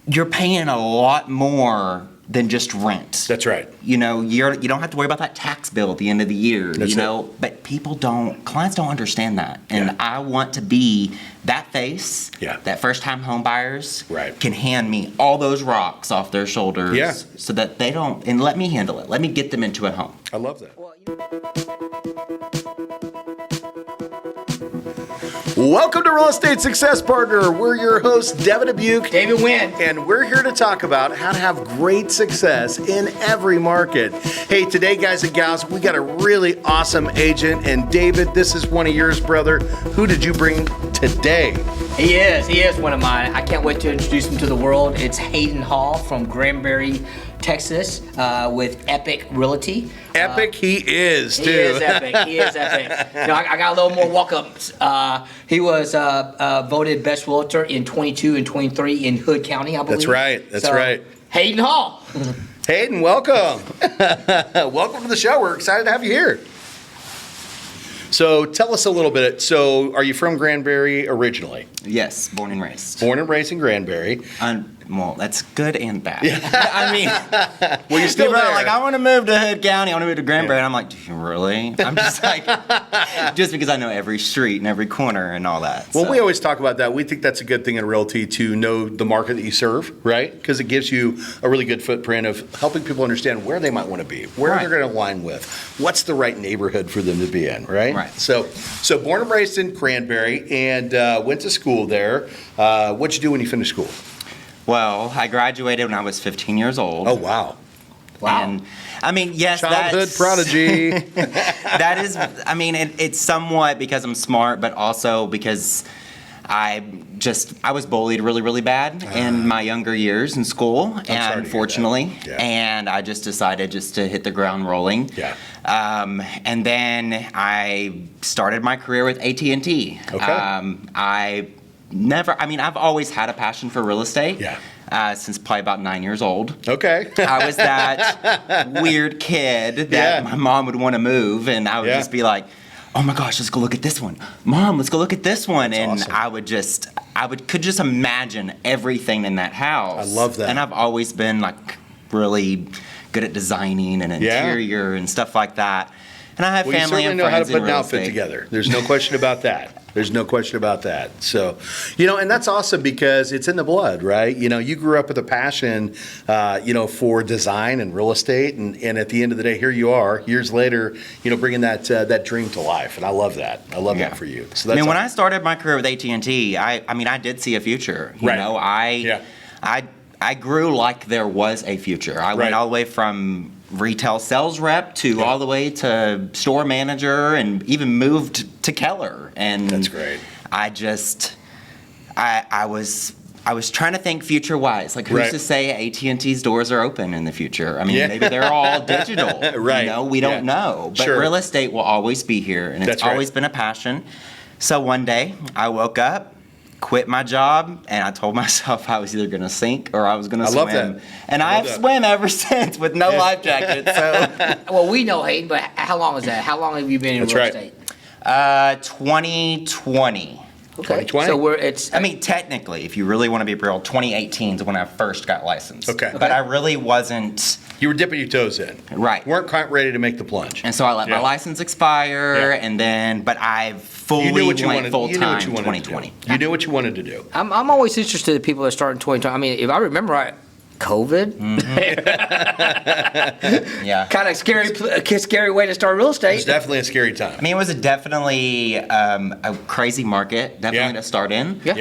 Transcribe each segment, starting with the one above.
you're paying a lot more than just rent. That's right. You don't have to worry about that tax bill at the end of the year. That's But clients don't understand that. And I want to be that face that first time home buyers can hand me all those rocks off their shoulders so that they don't, and let me handle it. Let me get them into a home. I love that. Welcome to Real Estate Success Partner. We're your hosts, Devin, Dubuc, David, Nguyen, and we're here to talk about how to have great success in every market. Hey, today, guys and gals, we got a really awesome agent, and David, this is one of yours, brother. Who did you bring today? He is one of mine. I can't wait to introduce him to the world. It's Hayden Hall from Granbury, Texas, with Epic Realty. Epic he is, too. He is epic. I got a little more walk-ups. He was voted best realtor in 22 and 23 in Hood County, I believe. That's right. Hayden Hall. Hayden, welcome. Welcome to the show. We're excited to have you here. So tell us a little bit. So are you from Granbury originally? Yes, born and raised. Born and raised in Granbury. Well, that's good and bad. I mean, well, you're still there. Like, I want to move to Hood County. I want to move to Granbury. And I'm like, do you really? I'm just like, just because I know every street and every corner and all that. Well, we always talk about that. We think that's a good thing in realty to know the market that you serve, right? Because it gives you a really good footprint of helping people understand where they might want to be, where they're going to align with, what's the right neighborhood for them to be in, right? Right. So born and raised in Granbury and went to school there. What'd you do when you finished school? Well, I graduated when I was 15 years old. Oh, wow. And I mean, yes, childhood prodigy. That is, I mean, it's somewhat because I'm smart, but also because I was bullied really, really bad in my younger years in school, unfortunately. And I just decided to hit the ground rolling. And then I started my career with AT&T. Okay. I've always had a passion for real estate. Since probably about 9 years old. Okay. I was that weird kid that my mom would want to move, and I would just be like, oh my gosh, let's go look at this one. Mom, let's go look at this one. That's and awesome. I could just imagine everything in that house. I love that. And I've always been like really good at designing and interior and stuff like that. And I have family and friends in real estate. You certainly know how to put an outfit together. There's no question about that. There's no question about that. So, and that's awesome because it's in the blood, right? You grew up with a passion, for design and real estate. And at the end of the day, here you are, years later, bringing that dream to life. And I love that. I love that for you. So that's when I started my career with AT&T, I did see a future. I grew like there was a future. I went all the way from retail sales rep to all the way to store manager and even moved to Keller. And that's great. I was trying to think future wise. Like, who's to say AT&T's doors are open in the future? I mean, maybe they're all digital. We don't know. But real estate will always be here, and it's always been a passion. So one day I woke up, quit my job, and I told myself I was either going to sink or I was going to swim. Love that. And I've swam ever since with no life jacket. So, well, we know Hayden, but how long is that? How long have you been in real estate? 2020. Okay. 2020? Technically, if you really want to be real, 2018 is when I first got licensed. Okay. But I really wasn't. You were dipping your toes in. Right. Weren't quite ready to make the plunge. And so I let my license expire, and then, but I fully went full-time in 2020. You knew what you wanted to do. I'm always interested in people that start in 2020. I mean, if I remember right, COVID. Kind of scary way to start real estate. It's definitely a scary time. I mean, it was definitely a crazy market, definitely to start in. But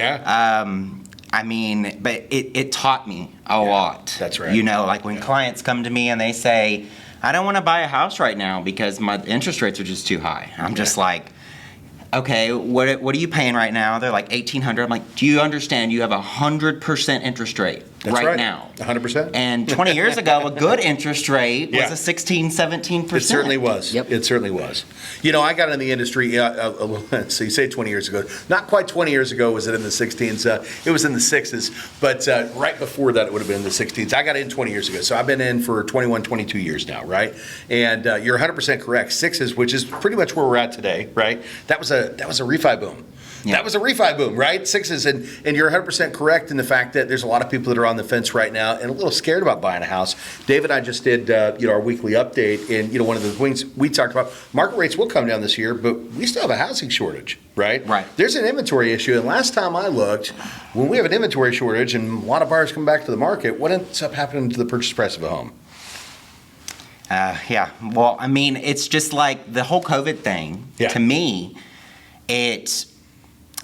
it taught me a lot. That's right. Like when clients come to me and they say, I don't want to buy a house right now because my interest rates are just too high. I'm just like, okay, what are you paying right now? They're like $1,800. I'm like, do you understand you have 100% interest rate right now? 100%. And 20 years ago, a good interest rate was a 16, 17%. It certainly was. Yep. It certainly was. I got in the industry, so you say 20 years ago. Not quite 20 years ago was it in the 16s. It was in the 6s. But right before that, it would have been in the 16s. I got in 20 years ago. So I've been in for 21, 22 years now, right? And you're 100% correct. 6s, which is pretty much where we're at today, right? That was a refi boom. That was a refi boom, right? Sixes, and you're 100% correct in the fact that there's a lot of people that are on the fence right now and a little scared about buying a house. Dave and I just did our weekly update, and one of the things we talked about, market rates will come down this year, but we still have a housing shortage, right? Right. There's an inventory issue, and last time I looked, when we have an inventory shortage and a lot of buyers come back to the market, what ends up happening to the purchase price of a home? Yeah. Well, I mean, it's just like the whole COVID thing. Yeah. To me, it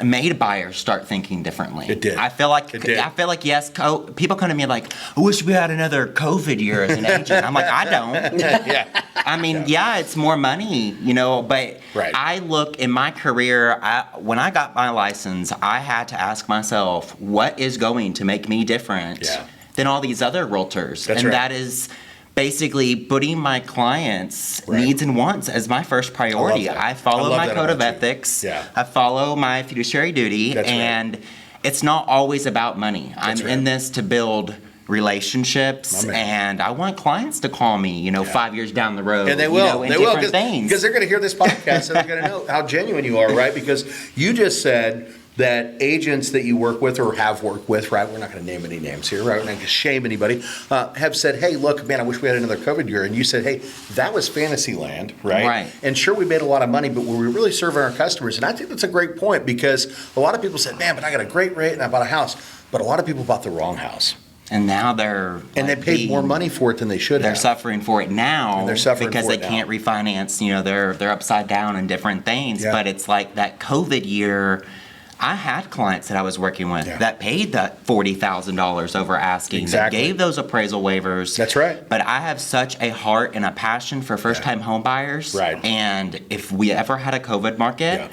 made buyers start thinking differently. It did. I feel like It did. yes. People come to me like, I wish we had another COVID year as an agent. I'm like, I don't. Yeah. I mean, yeah, it's more money, but Right. I look in my career, when I got my license, I had to ask myself, what is going to make me different Yeah. than all these other realtors? That's and right. that is basically putting my clients' Right. needs and wants as my first priority. that. I follow I love my that code of about you. ethics. Yeah. I follow my fiduciary duty, That's right. and it's not always about money. I'm That's right. in this to build relationships, My man. and I want clients to call me, 5 years down the road. And they will. In They will, different things. because they're going to hear this podcast and they're going to know how genuine you are, right? Because you just said that agents that you work with or have worked with, right? We're not going to name any names here, right? We're not going to shame anybody. Have said, hey, look, man, I wish we had another COVID year. And you said, hey, that was fantasy land, right? Right. And sure, we made a lot of money, but were we really serving our customers? And I think that's a great point, because a lot of people said, man, but I got a great rate and I bought a house. But a lot of people bought the wrong house. And now they're And they paid more money for it than they should They're have. suffering for it now And they're suffering because for they it now. can't refinance. They're upside down in different things. Yeah. But it's like that COVID year. I had clients that I was working with Yeah. that paid that $40,000 over asking, Exactly. that gave those appraisal waivers. That's right. But I have such a heart and a passion for first-time home buyers. Right. And if we ever had a COVID market, Yeah.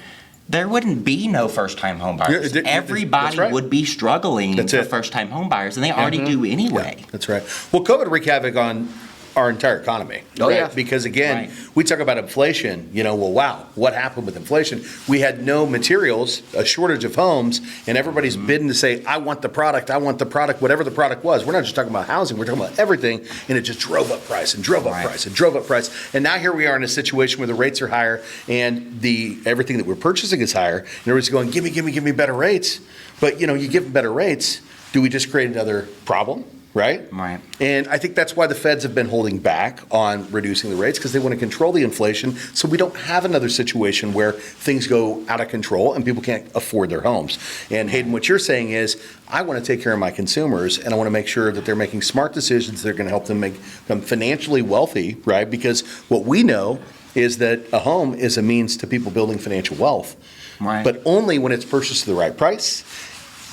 there wouldn't be no first-time home buyers. Yeah, that's Everybody right. would be struggling That's for it. first-time home buyers, and they already do anyway. Yeah, that's right. Well, COVID wreaked havoc on our entire economy. Oh, yeah. Because again, Right. we talk about inflation, wow, what happened with inflation? We had no materials, a shortage of homes, and everybody's bidding to say, I want the product, whatever the product was. We're not just talking about housing, we're talking about everything, and it just drove up price and drove up Right. price and drove up price. And now here we are in a situation where the rates are higher and everything that we're purchasing is higher, and everybody's going, give me better rates. But you give them better rates, do we just create another problem? Right? Right. And I think that's why the feds have been holding back on reducing the rates, because they want to control the inflation so we don't have another situation where things go out of control and people can't afford their homes. And Hayden, what you're saying is, I want to take care of my consumers and I want to make sure that they're making smart decisions that are going to help them make them financially wealthy, right? Because what we know is that a home is a means to people building financial wealth. Right. But only when it's purchased at the right price,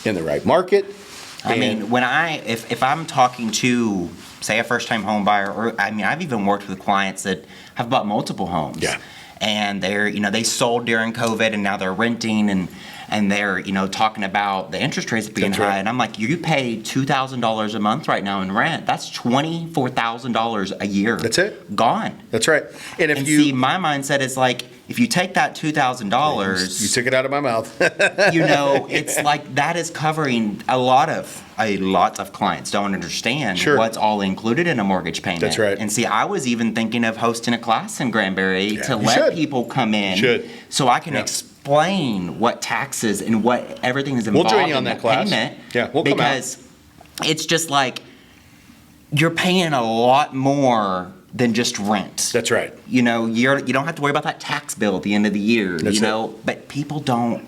in the right market. I mean, if I'm talking to, say, a first-time home buyer, or I've even worked with clients that have bought multiple homes. Yeah. And they sold during COVID and now they're renting and they're, talking about the interest rates being That's high. right. And I'm like, you pay $2,000 a month right now in rent. That's $24,000 a year. That's it. Gone. That's right. And if And you see, my mindset is like, if you take that $2,000, You took it out of my mouth. it's like that is covering a lot of clients don't understand Sure. what's all included in a mortgage payment. That's right. And see, I was even thinking of hosting a class in Granbury to you let should. people come in Should. so I can Yeah. explain what taxes and what everything is We'll involved join you on in that the class. payment. Yeah, we'll come out. because it's just like you're paying a lot more than just rent. That's right. You don't have to worry about that tax bill at the end of the year. That's But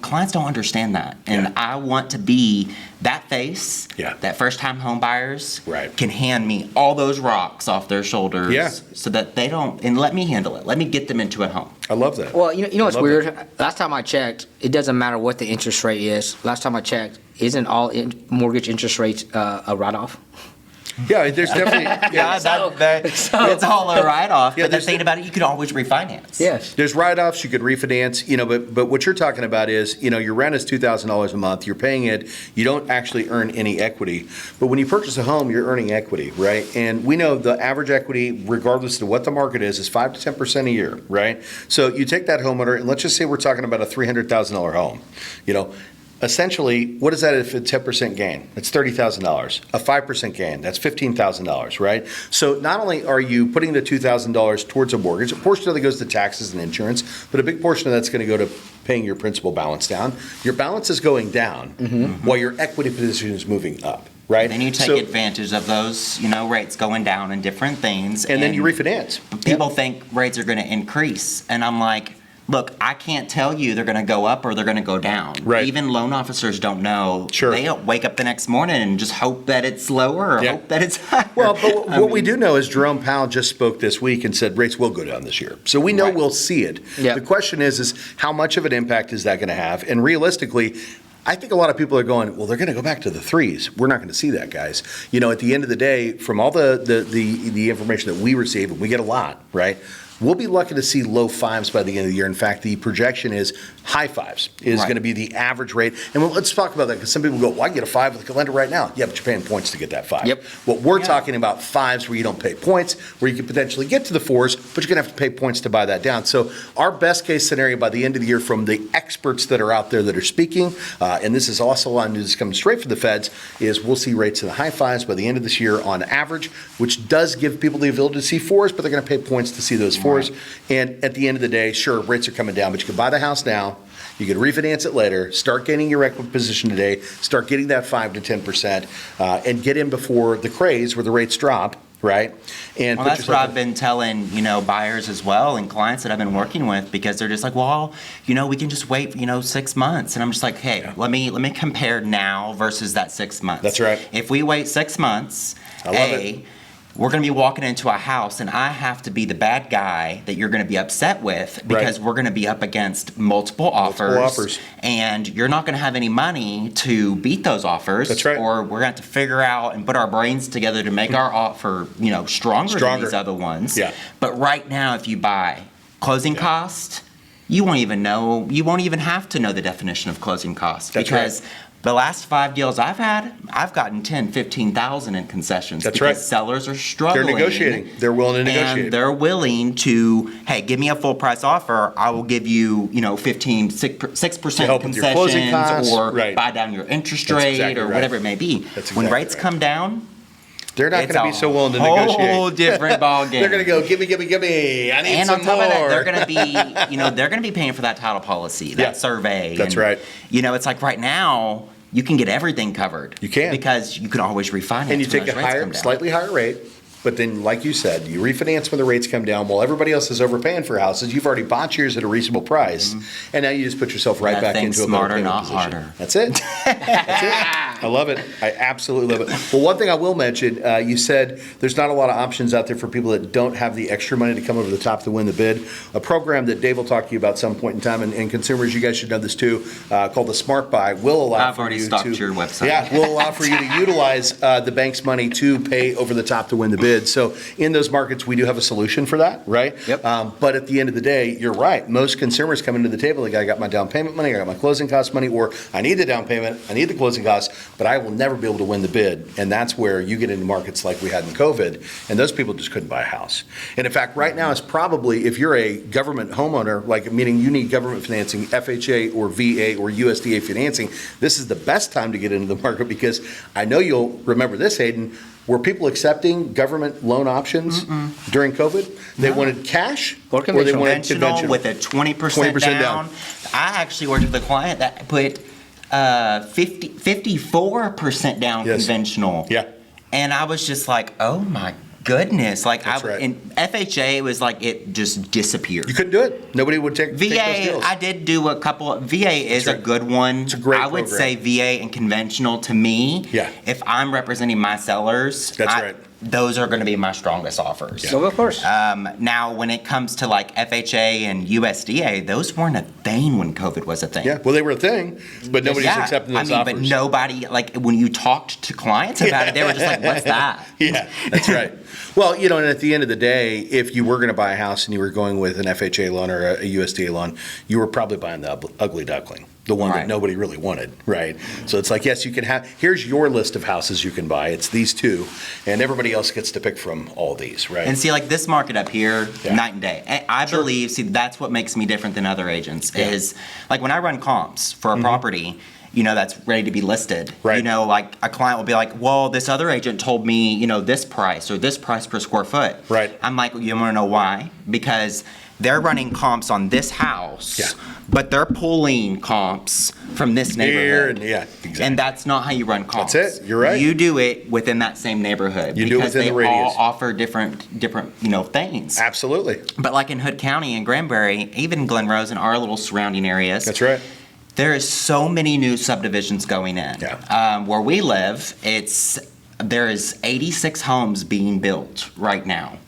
clients don't understand that. And Yeah. I want to be that face Yeah. that first time home buyers Right. can hand me all those rocks off their shoulders Yeah. so that they don't, and let me handle it. Let me get them into a home. I love that. Well, you know what's Love weird? Last time I checked, it doesn't matter what the interest rate is. Last time I checked, isn't all mortgage interest rates a write-off? Yeah, there's definitely. It's all a write-off. Yeah, But the there's- thing about it, you could always refinance. Yes. There's write-offs, you could refinance, but what you're talking about is, your rent is $2,000 a month, you're paying it, you don't actually earn any equity. But when you purchase a home, you're earning equity, right? And we know the average equity, regardless of what the market is 5 to 10% a year, right? So you take that homeowner, and let's just say we're talking about a $300,000 home. essentially, what is that if a 10% gain? That's $30,000. A 5% gain, that's $15,000, right? So not only are you putting the $2,000 towards a mortgage, a portion of it goes to taxes and insurance, but a big portion of that's going to go to paying your principal balance down. Your balance is going down while your equity position is moving up, right? Then you take advantage of those, rates going down and different things. And then you refinance. People think rates are going to increase. And I'm like, look, I can't tell you they're going to go up or they're going to go down. Right. Even loan officers don't know. Sure. They don't wake up the next morning and just hope that it's lower or hope that it's higher. Well, but what we do know is Jerome Powell just spoke this week and said rates will go down this year. So we know we'll see it. Yep. The question is how much of an impact is that going to have? And realistically, I think a lot of people are going, well, they're going to go back to the threes. We're not going to see that, guys. At the end of the day, from all the information that we receive, and we get a lot, right? We'll be lucky to see low fives by the end of the year. In fact, the projection is high fives is going to be the average rate. And let's talk about that because some people go, well, I can get a 5 with a lender right now. Yeah, but you're paying points to get that 5. Yep. What we're talking about 5s where you don't pay points, where you could potentially get to the 4s, but you're going to have to pay points to buy that down. So our best case scenario by the end of the year from the experts that are out there that are speaking, and this is also on news coming straight from the feds, is we'll see rates in the high 5s by the end of this year on average, which does give people the ability to see 4s, but they're going to pay points to see those 4s. And at the end of the day, sure, rates are coming down, but you can buy the house now. You can refinance it later, start gaining your equity position today, start getting that 5 to 10%, and get in before the craze where the rates drop, right? And well, that's what I've been telling, buyers as well and clients that I've been working with because they're just like, well, we can just wait, 6 months. And I'm just like, hey, let me compare now versus that 6 months. That's right. If we wait 6 months, I love it. We're going to be walking into a house and I have to be the bad guy that you're going to be upset with because we're going to be up against multiple offers. And you're not going to have any money to beat those offers. That's right. Or we're going to have to figure out and put our brains together to make our offer, stronger than these other ones. Yeah. But right now, if you buy closing cost, you won't even have to know the definition of closing cost. That's because right. The last 5 deals I've had, I've gotten 10, 15,000 in concessions. That's because right. Sellers are struggling. They're negotiating. They're willing to negotiate. And they're willing to, hey, give me a full price offer. I will give you, 15, 6% To help with your closing concessions costs. or Right. buy down your interest That's rate exactly or right. whatever it may be. That's When exactly rates right. come down, They're not it's going to be so willing to a whole negotiate. different ballgame. They're going to go, give me. I need And some on top more. of that, they're going to be, they're going to be paying for that title policy, that survey. That's and, right. It's like right now, you can get everything covered. You can. Because you can always refinance. And you take when a those rates come down. slightly higher rate, but then, like you said, you refinance when the rates come down. While everybody else is overpaying for houses, you've already bought yours at a reasonable price, and now you just put yourself right That back thing's into a better smarter, payment not position. harder. That's it. That's it. I love it. I absolutely love it. Well, one thing I will mention, you said there's not a lot of options out there for people that don't have the extra money to come over the top to win the bid. A program that Dave will talk to you about some point in time, and consumers, you guys should know this too, called the Smart Buy, will allow I've for already you stalked to your website. Yeah, will allow for you to utilize the bank's money to pay over the top to win the bid. So in those markets, we do have a solution for that, right? Yep. But at the end of the day, you're right. Most consumers come into the table, like, I got my down payment money, I got my closing cost money, or I need the down payment, I need the closing costs, but I will never be able to win the bid. And that's where you get into markets like we had in COVID, and those people just couldn't buy a house. And in fact, right now is probably, if you're a government homeowner, like meaning you need government financing, FHA or VA or USDA financing, this is the best time to get into the market because I know you'll remember this, Hayden. Were people accepting government loan options during COVID? They wanted cash Or they wanted Conventional with a 20% down. I actually worked with a client that put 54% down conventional. Yeah. And I was just like, oh my goodness. Like That's right. in FHA was like it just disappeared. You couldn't do it. Nobody would take those VA, deals. I did do a couple. VA is That's right. a good one. It's a great I would program. say VA and conventional to me. Yeah. If I'm representing my sellers, That's right. those are going to be my strongest offers. So of course. Now, when it comes to like FHA and USDA, those weren't a thing when COVID was a thing. Yeah, well, they were a thing, but nobody's accepting those offers. But nobody, like when you talked to clients about it, they were just like, what's that? Yeah, that's right. Well, and at the end of the day, if you were going to buy a house and you were going with an FHA loan or a USDA loan, you were probably buying the ugly duckling, the one that nobody really wanted, right? So it's like, yes, you can have, here's your list of houses you can buy. It's these two, and everybody else gets to pick from all these, right? And see, like this market up here, night and day. I believe, that's what makes me different than other agents is like when I run comps for a property, that's ready to be listed. Right. Like a client will be like, well, this other agent told me, this price or this price per square foot. Right. I'm like, you want to know why? Because they're running comps on this house, Yeah. but they're pulling comps from this neighborhood. Yeah, exactly. And that's not how you run comps. That's it. You're right. You do it within that same neighborhood. You do it because within the they radius. all offer different, things. Absolutely. But like in Hood County and Granbury, even Glen Rose and our little surrounding areas. That's right. There is so many new subdivisions going in. Yeah. Where we live, there is 86 homes being built right now.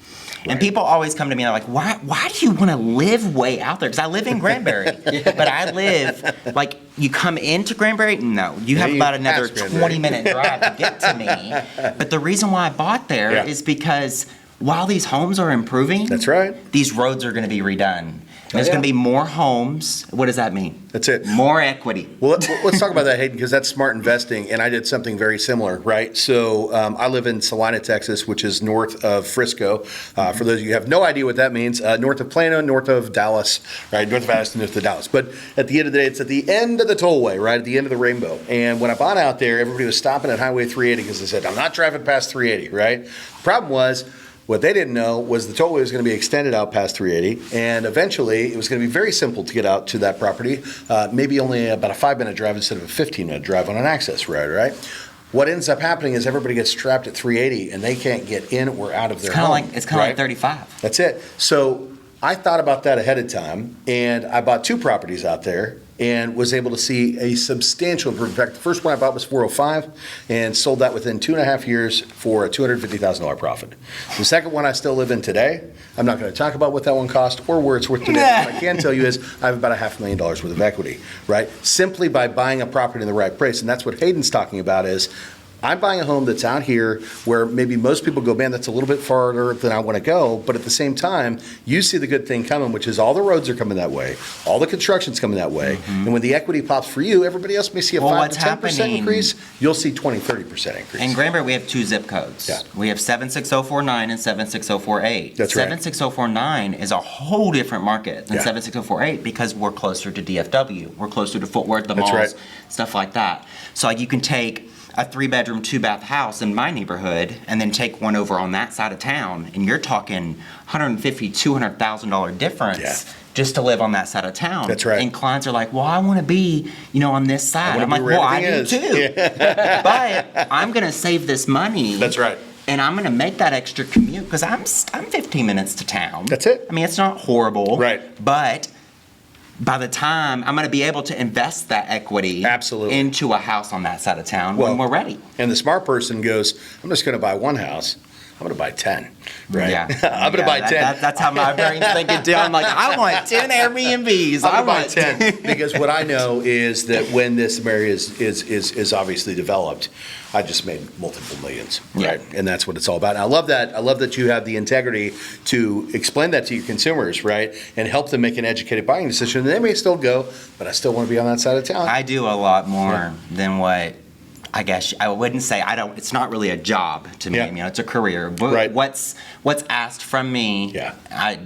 And people always come to me and they're like, why do you want to live way out there? Because I live in Granbury, but I live, like, you come into Granbury? No. You have about another 20-minute drive to get to me. But the reason why I bought there is because while these homes are improving, That's right. these roads are going to be redone. There's going to be more homes. What does that mean? That's it. More equity. Well, let's talk about that, Hayden, because that's smart investing, and I did something very similar, right? So I live in Salina, Texas, which is north of Frisco. For those of you who have no idea what that means, north of Plano, north of Dallas, right? North of Addison, north of Dallas. But at the end of the day, it's at the end of the tollway, right? At the end of the rainbow. And when I bought out there, everybody was stopping at Highway 380 because they said, I'm not driving past 380, right? The problem was, what they didn't know was the tollway was going to be extended out past 380, and eventually it was going to be very simple to get out to that property, maybe only about a 5-minute drive instead of a 15-minute drive on an access road, right? What ends up happening is everybody gets trapped at 380 and they can't get in or out of their home. It's kind of like 35. That's it. So I thought about that ahead of time, and I bought 2 properties out there and was able to see a substantial improvement. In fact, the first one I bought was 405 and sold that within 2.5 years for a $250,000 profit. The second one I still live in today. I'm not going to talk about what that one cost or where it's worth today. What I can tell you is I have about $500,000 worth of equity, right? Simply by buying a property in the right place. And that's what Hayden's talking about is, I'm buying a home that's out here where maybe most people go, man, that's a little bit farther than I want to go. But at the same time, you see the good thing coming, which is all the roads are coming that way. All the construction's coming that way. And when the equity pops for you, everybody else may see a 5 to 10% increase. You'll see 20, 30% increase. In Granbury, we have 2 zip codes. Yeah. We have 76049 and 76048. That's right. 76049 is a whole different market than 76048 because we're closer to DFW. We're closer to Fort Worth, the That's malls, right. stuff like that. So like you can take a 3-bedroom, 2-bath house in my neighborhood and then take one over on that side of town, and you're talking $150,000, $200,000 difference just to live on that side of town. That's right. And clients are like, well, I want to be, on this side. I'm like, where well, I everything do is." too. But I'm going to save this money. That's right. And I'm going to make that extra commute because I'm 15 minutes to town. That's it. I mean, it's not horrible. Right. But by the time I'm going to be able to invest that equity Absolutely. into a house on that side of town Well, when we're ready. And the smart person goes, I'm just going to buy one house. I'm going to buy 10, right? Yeah. I'm going to buy 10. That's how my brain's thinking too. I'm like, I want 10 Airbnbs. I'm I going to buy 10 because what I know is that when this area is obviously developed, I just made multiple millions, right? Yeah. And that's what it's all about. And I love that. I love that you have the integrity to explain that to your consumers, right? And help them make an educated buying decision. And they may still go, but I still want to be on that side of town. I do a lot more than what I guess I wouldn't say. I don't. It's not really a job to me. Yeah. It's a career. But Right. What's asked from me? Yeah. I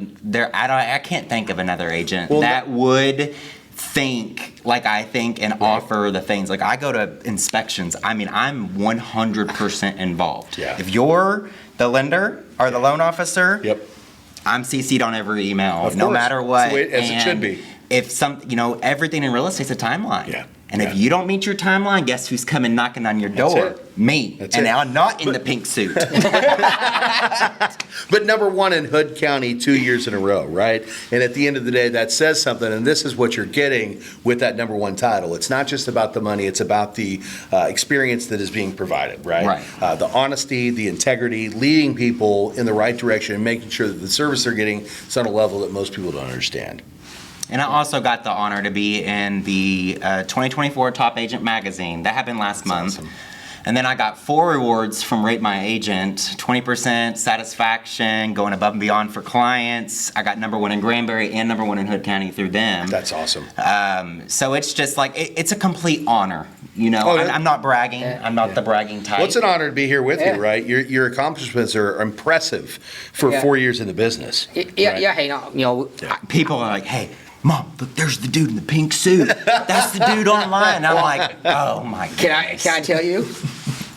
can't think of another agent Well, that would think like I think and offer the things. Like I go to inspections. I mean, I'm 100% involved. Yeah. If you're the lender or the loan officer, Yep. I'm CC'd on every email, Of no course. matter It's what. the way- as it should And be. If everything in real estate's a timeline. Yeah. And if Yeah. you don't meet your timeline, guess who's coming knocking on your door? it. Me. That's and it. I'm not in the pink suit. But number one in Hood County 2 years in a row, right? And at the end of the day, that says something, and this is what you're getting with that number one title. It's not just about the money, it's about the experience that is being provided, right? Right. The honesty, the integrity, leading people in the right direction, and making sure that the service they're getting is on a level that most people don't understand. And I also got the honor to be in the 2024 Top Agent magazine. That happened last month. awesome. And then I got 4 rewards from Rate My Agent, 20% satisfaction, going above and beyond for clients. I got number 1 in Granbury and number 1 in Hood County through them. That's awesome. So it's just like, it's a complete honor. Oh, yeah. I'm not bragging. I'm not the bragging type. Well, it's an honor to be here with Yeah. you, right? Your accomplishments are impressive for Yeah. 4 years in the business. Yeah, right? yeah. Hey, People are like, hey, Mom, look, there's the dude in the pink suit. That's the dude online. And I'm like, oh my God. Can I tell you?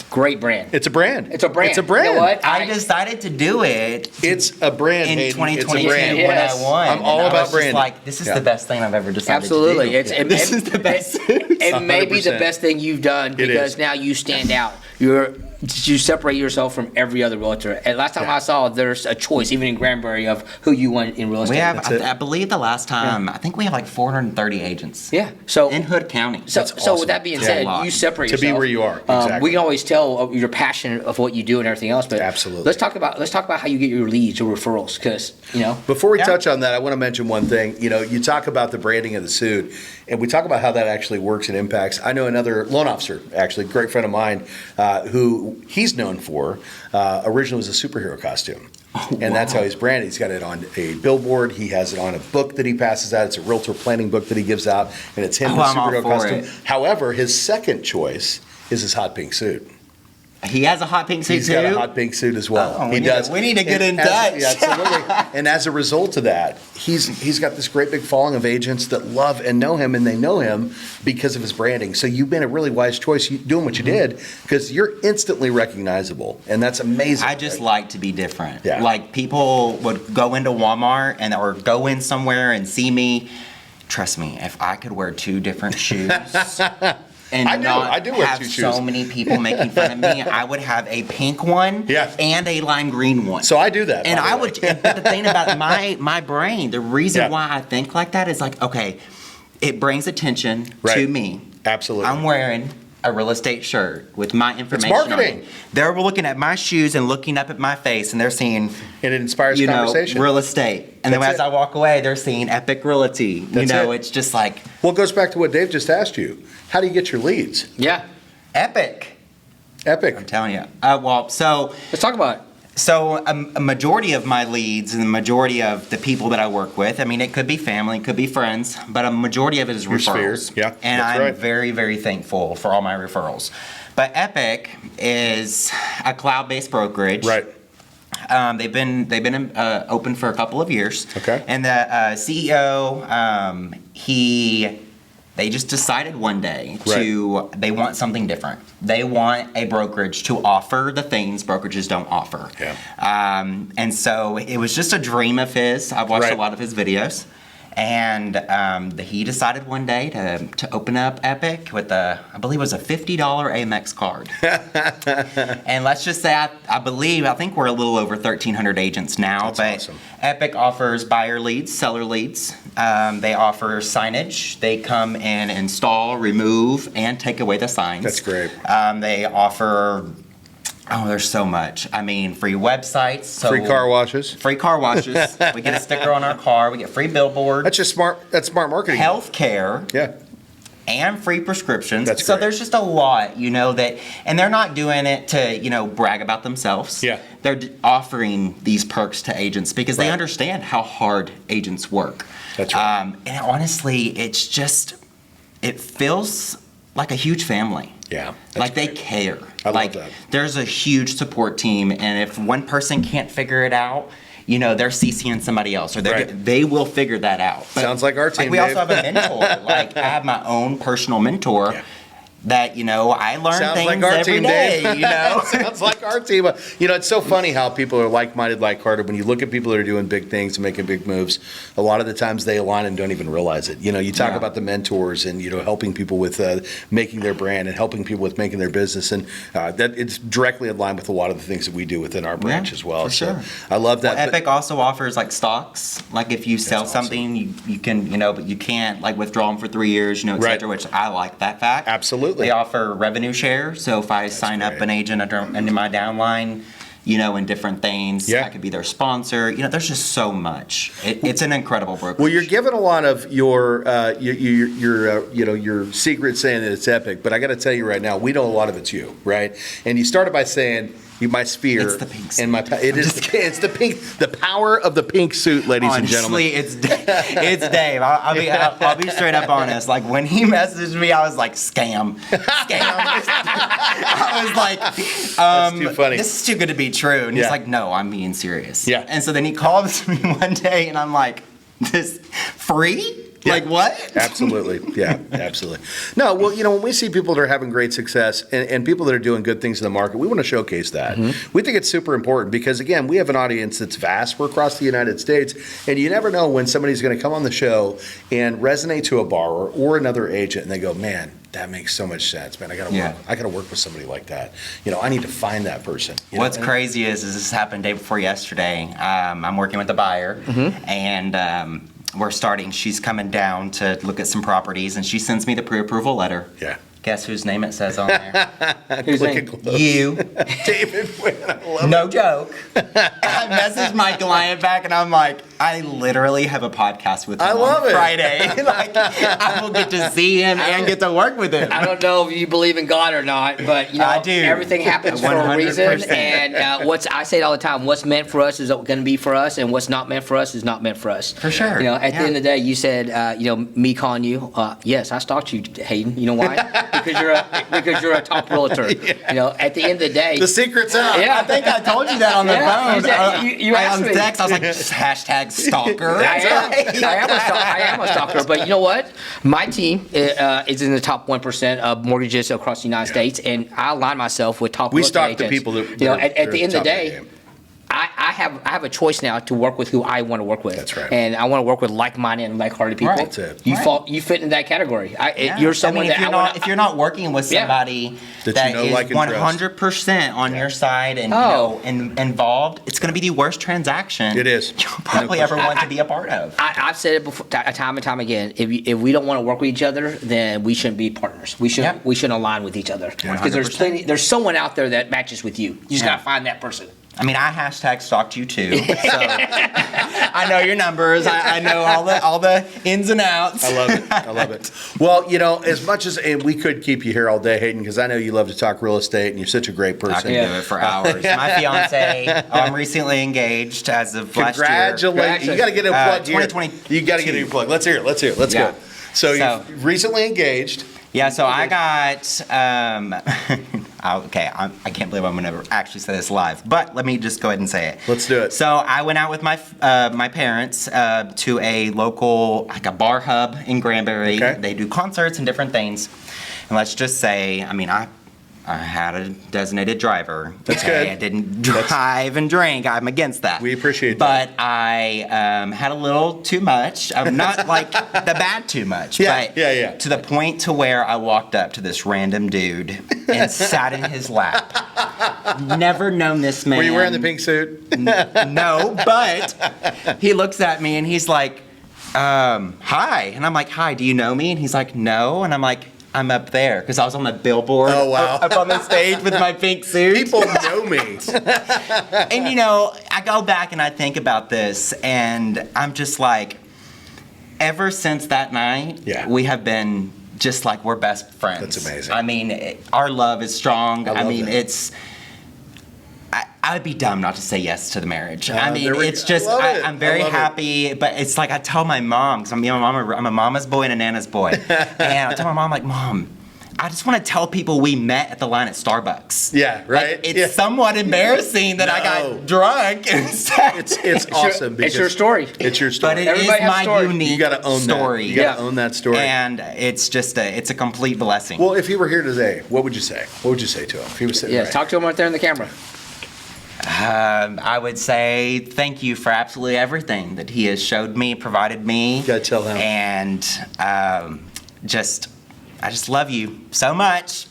Great brand. It's a brand. It's a brand. It's a brand. You know what? I decided to do it It's a brand, in Hayden. 2022 It's a brand. when Yes. I won. I'm all And I about was just branding. like, this is Yeah. the best thing I've ever decided Absolutely. to do. This is the best. It may be the 100%. best thing you've done because is. now you stand out. You separate yourself from every other realtor. And last time Yeah. I saw, there's a choice, even in Granbury, of who you want in real estate. We have, That's it. I believe the last time, I think we have like 430 agents. Yeah. So In Hood County. So, That's so awesome. with that being Yeah. said, A lot. you separate To yourself. be where you are, exactly. We can always tell your passion of what you do and everything else. But Absolutely. let's talk about how you get your leads or referrals, because Before we Yeah. touch on that, I want to mention one thing. You talk about the branding of the suit, and we talk about how that actually works and impacts. I know another loan officer, actually, a great friend of mine, who he's known for, originally was a superhero costume. And that's how he's branded. He's got it on a billboard. He has it on a book that he passes out. It's a realtor planning book that he gives out, and it's him in a I'm all superhero for costume. it. However, his second choice is his hot pink suit. He has a hot pink suit He's too. got a hot pink suit as well. Oh, He does. we need to get And in touch. Yeah, absolutely. And as a result of that, he's got this great big following of agents that love and know him, and they know him because of his branding. So you've been a really wise choice doing what you did, because you're instantly recognizable, and that's amazing. I just like to be different. Yeah. Like people would go into Walmart or go in somewhere and see me. Trust me, if I could wear two different shoes and I do wear have two so shoes. many people making fun of me, I would have a pink one Yeah. and a lime green one. So I do that. And by the I way. would, but the thing about my brain, the reason Yeah. why I think like that is like, okay, it brings attention to Right. me. Absolutely. I'm wearing a real estate shirt with my information on marketing. it. They're looking at my shoes and looking up at my face, and they're seeing, And it inspires conversation. real estate. And then That's as it. I walk away, they're seeing Epic Realty. That's it. It's just like Well, it goes back to what Dave just asked you. How do you get your leads? Yeah. Epic. Epic. I'm telling you. So Let's talk about it. a majority of my leads and the majority of the people that I work with, I mean, it could be family, it could be friends, but a majority of it is Your referrals. sphere, yeah, And that's I'm right. very, very thankful for all my referrals. But Epic is a cloud-based brokerage. Right. They've been open for a couple of years. Okay. And the CEO, they just decided one day they want something different. They want a brokerage to offer the things brokerages don't offer. Yeah. And so it was just a dream of his. I've watched Right. a lot of his videos. And he decided one day to open up Epic with I believe it was a $50 Amex card. And let's just say I think we're a little over 1,300 agents now. That's but awesome. Epic offers buyer leads, seller leads. They offer signage. They come and install, remove, and take away the signs. That's great. They offer. Oh, there's so much. I mean, free websites. So Free car washes. Free car washes. We get a sticker on our car. We get free billboard. That's just smart. That's smart marketing. Health care Yeah. and free prescriptions. That's so great. there's just a lot, that, and they're not doing it to, brag about themselves. Yeah. They're offering these perks to agents because they Right. understand how hard agents work. That's right. And honestly, it feels like a huge family. Yeah. that's Like they great. care. I love like that. there's a huge support team, and if one person can't figure it out, they're CCing somebody else, or Right. they will figure that out. But, Sounds like our team, we also Dave. have a mentor. Like I have my own personal mentor. Yeah. That I learn Sounds things like our every team, day. Dave. Sounds like our team. It's so funny how people are like-minded, like-hearted. When you look at people that are doing big things and making big moves, a lot of the times they align and don't even realize it. You talk Yeah. about the mentors and helping people with making their brand and helping people with making their business, and that it's directly in line with a lot of the things that we do within our branch as well. for So sure. I love that. Well, But- Epic also offers like stocks. Like if you sell awesome. something, you can, but you can't like withdraw them for 3 years, et Right. cetera, which I like that fact. Absolutely. They offer revenue share. So if I sign up great. an agent into my downline, and different things, Yeah. I could be their sponsor. There's just so much. It's an incredible brokerage. Well, you're giving a lot of your secret saying that it's epic, but I got to tell you right now, we know a lot of it's you, right? And you started by saying my sphere It's the pink suit. and it's the power of the pink suit, ladies and gentlemen. Honestly, it's Dave. I'll be straight up honest. Like when he messaged me, I was like, scam. I was like, That's too funny. this is too good to be true. And Yeah. he's like, no, I'm being serious. Yeah. And so then he calls me one day, and I'm like, this free? Like what? Absolutely. Yeah, absolutely. No, well, when we see people that are having great success and people that are doing good things in the market, we want to showcase that. We think it's super important because, again, we have an audience that's vast. We're across the United States, and you never know when somebody's going to come on the show and resonate to a borrower or another agent, and they go, man, that makes so much sense, man. I gotta work with somebody like that. I need to find that person. What's crazy is this happened day before yesterday. I'm working with a buyer, and we're starting. She's coming down to look at some properties, and she sends me the pre-approval letter. Yeah. Guess whose name it says on there? Whose Look name? at close. You. David Nguyen, I love No joke. I messaged my client back, and I'm like, I literally have a podcast with him I love on it. Friday. Like, I will get to see him and get to work with him. I don't know if you believe in God or not, but I do. everything happens for a 100%. reason. And I say it all the time: what's meant for us is going to be for us, and what's not meant for us is not meant for us. For sure. At the Yeah. end of the day, you said, me calling you. Yes, I stalked you, Hayden. You know why? because you're a top realtor. At the end of the day, The secret's out. Yeah. I think I told you that on the Yeah, phone. you said- you asked on me. text, I was like, hashtag stalker. I am a stalker, but you know what? My team is in the top 1% of mortgages across the United States, and I align myself with top We real estate stalk the agents. people that at the end of the top day, game. I have a choice now to work with who I want to work with. That's right. And I want to work with like-minded and like-hearted people. Right. That's it. You fit in that category. Yeah. You're someone if that you're I not want if you're not working with Yeah. somebody That that you know, is like, and trust. 100% on your side and Oh. involved, it's going to be the worst transaction It is. you'll probably No ever want to be a part of. I've said it before, time and time again. If we don't want to work with each other, then we shouldn't be partners. We shouldn't align with each other because there's someone out there that matches with you. You just Yeah. gotta find that person. I mean, I hashtag stalked you too, so I know your numbers. I know all the ins and outs. I love it. I love it. Well, as much as and we could keep you here all day, Hayden, because I know you love to talk real estate and you're such a great I person. can do it for hours. My fiance, I'm recently engaged as of last year. Congratulations. You got to get a plug here. 2022. You got to get a plug. Let's hear it. Let's Yeah. go. So So- you've recently engaged. Yeah, so I got, I can't believe I'm going to actually say this live, but let me just go ahead and say it. Let's do it. So I went out with my parents to a local, like a bar hub in Granbury. Okay. They do concerts and different things. And let's just say, I mean, I had a designated driver. That's okay? good. I didn't drive and drink. I'm against that. We appreciate that. But I had a little too much. Not like the bad too much. Yeah, but yeah. to the point to where I walked up to this random dude and sat in his lap. Never known this man. Were you wearing the pink suit? No, but he looks at me and he's like, hi. And I'm like, hi, do you know me? And he's like, no. And I'm like, I'm up there because I was on the billboard. Oh, wow. Up on the stage with my pink suit. People know me. And I go back and I think about this and I'm just like, ever since that night, Yeah. we have been just like we're best friends. That's amazing. I mean, our love is strong. I love that. It's. I'd be dumb not to say yes to the marriage. I mean, there we it's go. just, I love it. I'm very I love it. happy, but it's like I tell my mom, because I'm a mama's boy and a nana's boy. And I tell my mom, like, Mom, I just want to tell people we met at the line at Starbucks. Yeah, right? Like, it's Yeah. somewhat embarrassing that I No. got drunk. And It's awesome. It's your story. It's your story. But it Everybody is has a my story. unique You got to own story. that. You got to Yeah. own that story. And it's just it's a complete blessing. Well, if he were here today, what would you say? What would you say to him if he was sitting Yes, right? talk to him right there in the camera. I would say thank you for absolutely everything that he has showed me, provided me. You gotta tell him. And I just love you so much.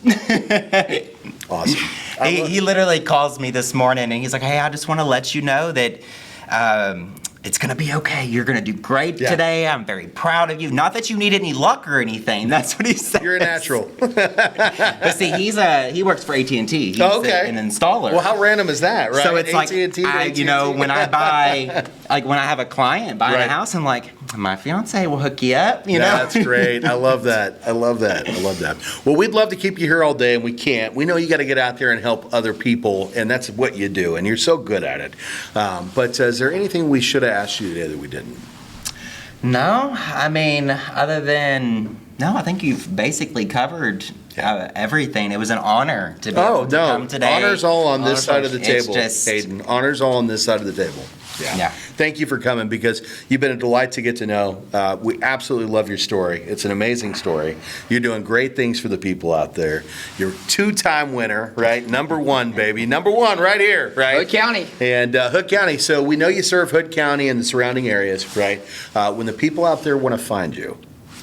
Awesome. He literally calls me this morning and he's like, hey, I just want to let you know that it's going to be okay. You're going to do great Yeah. today. I'm very proud of you. Not that you need any luck or anything. That's what he said. You're a natural. But see, he works for AT&T. He's Oh, okay. an installer. Well, how random is that, right? So it's like, AT&T to AT&T. when I buy, like when I have a client buying Right. a house, I'm like, my fiance will hook you up, you know? That's great. I love that. I love that. I love that. Well, we'd love to keep you here all day, and we can't. We know you got to get out there and help other people, and that's what you do, and you're so good at it. But is there anything we should have asked you today that we didn't? No, I mean, other than, no, I think you've basically covered everything. It was an honor to be able to come today. Honor's all on this Honor's side of the it's table, just- Hayden. Honor's all on this side of the table. Yeah. Thank you for coming because you've been a delight to get to know. We absolutely love your story. It's an amazing story. You're doing great things for the people out there. You're a two-time winner, right? Number one, baby. Number one right here, right? Hood County. And Hood County. So we know you serve Hood County and the surrounding areas, right? When the people out there want to find you,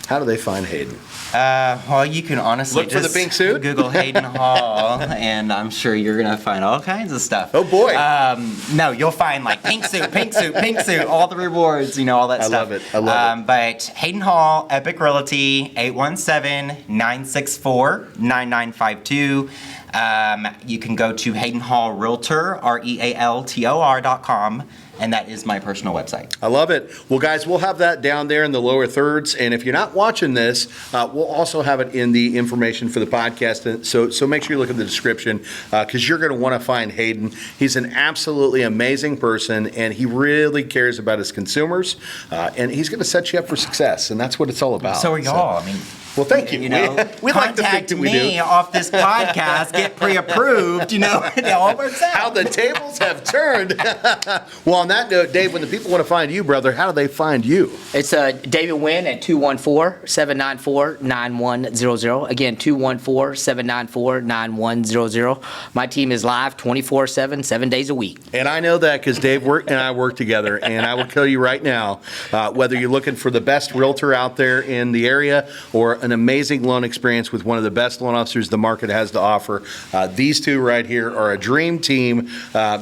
how do they find Hayden? Well, you can honestly Look for the just pink suit? Google Hayden Hall, and I'm sure you're gonna find all kinds of stuff. Oh, boy. No, you'll find like pink suit, all the rewards, all that I stuff. love it. I love it. But Hayden Hall, Epic Realty, 817-964-9952. You can go to Hayden Hall Realtor, REALTOR.com. And that is my personal website. I love it. Well, guys, we'll have that down there in the lower thirds. And if you're not watching this, we'll also have it in the information for the podcast. So make sure you look at the description because you're going to want to find Hayden. He's an absolutely amazing person, and he really cares about his consumers. And he's going to set you up for success, and that's what it's all about. So are y'all. I mean, well, thank you. We like to think contact that we me do. off this podcast, get pre-approved, it all works out. How the tables have turned. Well, on that note, Dave, when the people want to find you, brother, how do they find you? It's David Nguyen at 214-794-9100. Again, 214-794-9100. My team is live 24/7, 7 days a week. And I know that because Dave and I work together. And I will tell you right now, whether you're looking for the best realtor out there in the area or an amazing loan experience with one of the best loan officers the market has to offer, these two right here are a dream team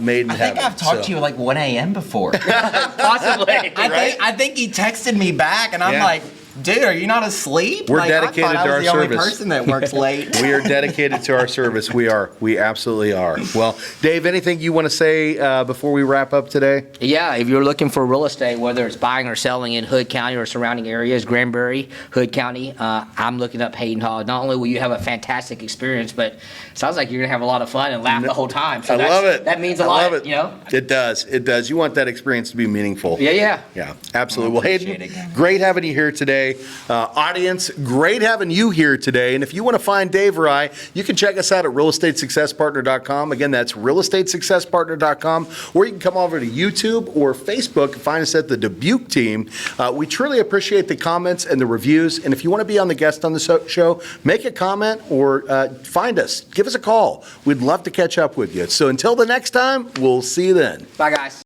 made in I heaven. think I've talked to you like 1 a.m. before. Possibly. I think he texted me back, and I'm Yeah. like, dude, are you not asleep? We're Like, dedicated I thought to I our was the only service. person that works late. We are dedicated to our service. We are. We absolutely are. Well, Dave, anything you want to say before we wrap up today? Yeah, if you're looking for real estate, whether it's buying or selling in Hood County or surrounding areas, Granbury, Hood County, I'm looking up Hayden Hall. Not only will you have a fantastic experience, but it sounds like you're going to have a lot of fun and laugh the whole time. So I love it. That means a I lot, love it. It does. It does. You want that experience to be meaningful. Yeah. Yeah, absolutely. Well, appreciate Hayden, it. great having you here today. Audience, great having you here today. And if you want to find Dave or I, you can check us out at realestatesuccesspartner.com. Again, that's realestatesuccesspartner.com. Or you can come over to YouTube or Facebook and find us at the Dubuc team. We truly appreciate the comments and the reviews. And if you want to be on the guest on the show, make a comment or find us. Give us a call. We'd love to catch up with you. So until the next time, we'll see you then. Bye, guys.